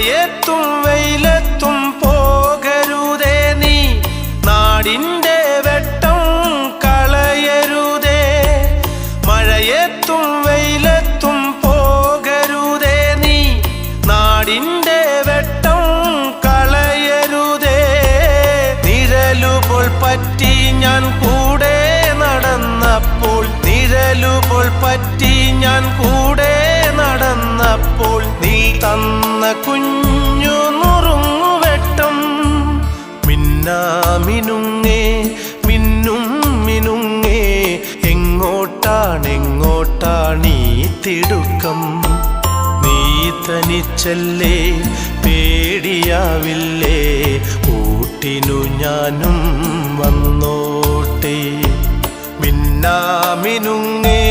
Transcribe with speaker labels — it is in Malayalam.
Speaker 1: മഴയത്തും വെയിലത്തും പോകരുതേ നീ, നാടിൻ്റെ വെട്ടം കളയരുതേ. മഴയത്തും വെയിലത്തും പോകരുതേ നീ, നാടിൻ്റെ വെട്ടം കളയരുതേ. നിഴലുപോൾ പറ്റി ഞാൻ കൂടെ നടന്നപ്പോൾ, നിഴലുപോൾ പറ്റി ഞാൻ കൂടെ നടന്നപ്പോൾ, നീ തന്ന കുഞ്ഞു നുറുങ്ങുവെട്ടം മിന്നാമിനുങ്ങേ മിന്നും മിനുങ്ങേ. എങ്ങോട്ടാണെങ്ങോട്ടാണീ തിടുക്കം? നീ തനിച്ചല്ലേ, പേടിയാവില്ലേ? കൂട്ടിനു ഞാനും വന്നോട്ടെ. മിന്നാമിനുങ്ങേ